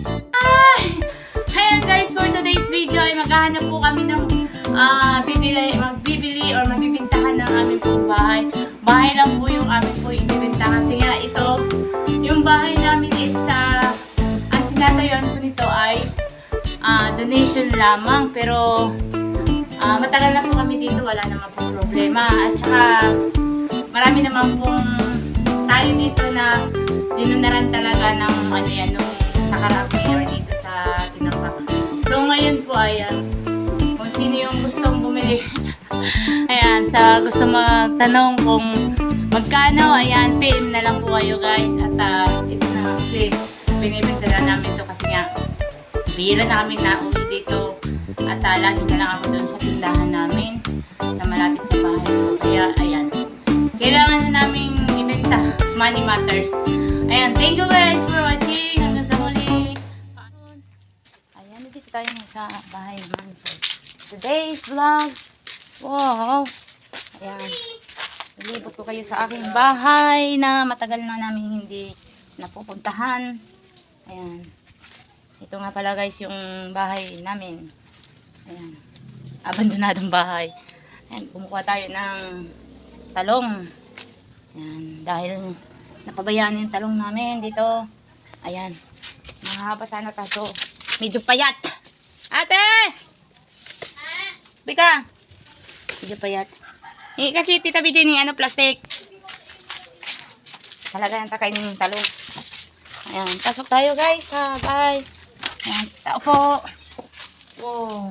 Ayan guys, for today's video ay maghahanap po kami ng magbibili or mabibintahan ng aming pong bahay. Bahay lang po yung aming po ibibinta kasi nga ito, yung bahay namin is ang tinatayuan po nito ay donation lamang, pero matagal na po kami dito, wala naman pong problema. At saka marami naman pong tayo dito na dinunaran talaga ng ano yan, nung nakaraang mayor dito sa Tinapak. So ngayon po ayan, kung sino yung gustong bumili ayan, sa gusto magtanong kung magkano, ayan, PM na lang po kayo guys. At ito na kasi binibenta na namin to kasi nga bihira na kami nauwi dito. At lagi na lang ako doon sa tindahan namin sa malapit sa bahay ko. Kaya ayan, kailangan na namin ibenta. Money matters. Ayan, thank you guys for watching. Hanggang sa muli. Ayan, dito tayo sa bahay naman. Today's vlog. Wow. Ayan. Nalibot ko kayo sa aking bahay na matagal na namin hindi napupuntahan. Ayan. Ito nga pala guys yung bahay namin. Ayan. Abandonadong bahay. Ayan, kumukuha tayo ng talong. Ayan, dahil napabayaan yung talong namin dito. Ayan. Mahaba sana kaso medyo payat. Ate! Bika! Medyo payat. Ikakit tita Bijay ni plastic. Talaga yung takay ng talong. Ayan, pasok tayo guys sa bahay. Ayan, tao po. Wow.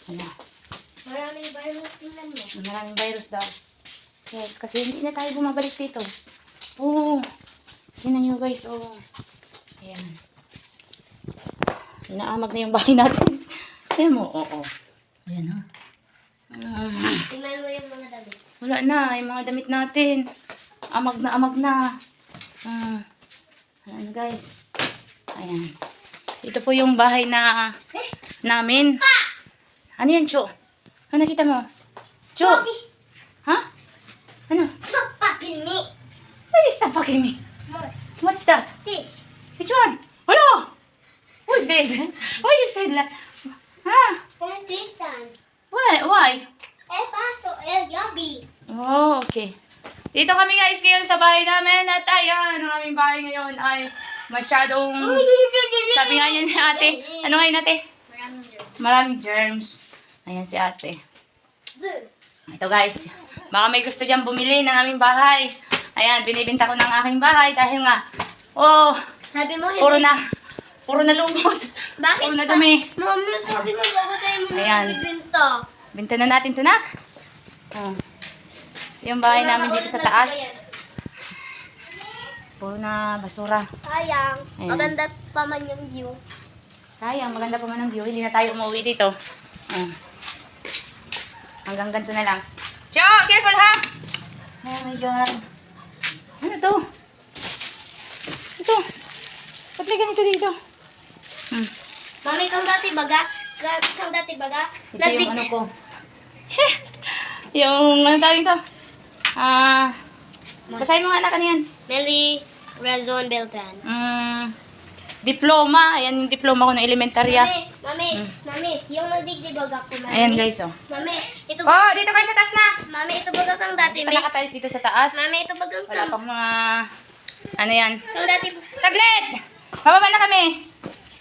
Ayan. Maraming virus, tingnan mo. Maraming virus daw. Yes, kasi hindi na tayo bumabalik dito. Oh. Tingnan nyo guys, oh. Ayan. Inaamag na yung bahay natin. Ayan mo, oo. Ayan, ha. Tingnan mo yung mga damit. Wala na, yung mga damit natin. Amag na, amag na. Ayan guys. Ayan. Ito po yung bahay na namin. Ano yan, Cho? Ano nakita mo? Cho? Ha? Ano? Stop fucking me! What is that fucking me? What's that? This. Which one? Hello? Who's this? Why you said that? Ha? And this one. Why? El Paso, El Yabi. Oh, okay. Dito kami guys ngayon sa bahay namin. At ayan, ang aming bahay ngayon ay masyadong... Sabi nga niya ni ate. Ano ngayon ate? Maraming germs. Maraming germs. Ayan si ate. Ito guys. Baka may gusto dyan bumili ng aming bahay. Ayan, binibinta ko ng aking bahay dahil nga, oh, Sabi mo, hindi. puro na lumot. Bakit Puro na dumi. Mami, sabi mo, bago tayo mo Ayan. nagbibinta. Binta na natin ito, nak. Oh. Yung bahay namin dito sa taas. Puro na basura. Sayang. Ayan. Maganda pa man yung view. Sayang, maganda pa man ang view. Hindi na tayo umuwi dito. Oh. Hanggang ganito na lang. Cho, careful ha! Oh my God. Ano to? Ito. Ba't may ganito dito? Mami, kang dati baga? Kang dati baga? Ito yung ano ko. Yung ano tawag ito? Basahin mo nga anak, ano yan? Meli Razon Beltran. Diploma. Ayan yung diploma ko ng elementarya. Mami, yung nagdigdibaga ko, mami. Ayan guys, oh. Mami, ito Oh, dito kayo sa taas na. Mami, ito baga kang dati, Ito nakatalis dito sa taas. Mami, ito baga Wala pang mga... Ano yan? kang dati, Saglit! Bababa na kami.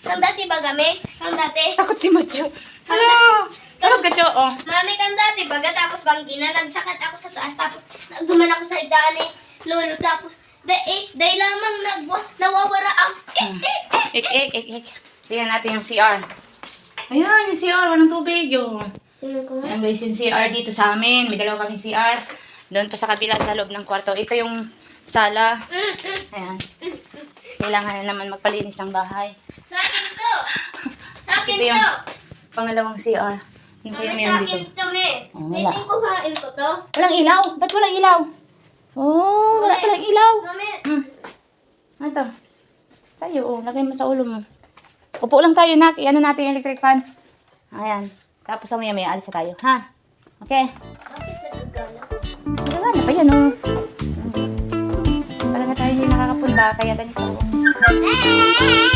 kang dati baga, me? Kang dati? Takot si Macho. Hello! Takot ka, Cho, oh. Mami, kang dati baga, tapos bangkina, nagsakat ako sa taas, tapos nagduman ako sa idaan ni Lolo, tapos, dahil lamang nawawara ang Ik. Tingnan natin yung CR. Ayan, yung CR. Walang tubig, yung... Tingnan ko nga. Ayan guys, yung CR dito sa amin. May dalawa kaming CR. Doon pa sa kabila sa loob ng kwarto. Ito yung sala. Ayan. Kailangan na naman magpalinis ang bahay. Sa akin to! Sa akin Ito yung to! pangalawang CR. Hindi Mami, kami sa yung akin dito. to, me. Oh, wala. Pwede kuhain ko to? Walang ilaw. Ba't walang ilaw? Oh, wala palang ilaw. Mami, Ano to? Sa'yo, oh. Lagay mo sa ulo mo. Upo lang tayo, nak. I-ano natin yung electric fan. Ayan. Tapos maya-maya alis na tayo, ha? Okay? bakit nagagana? Wala na pa yan, oh. Talaga tayo hindi mga punda, kaya ganito. Ah!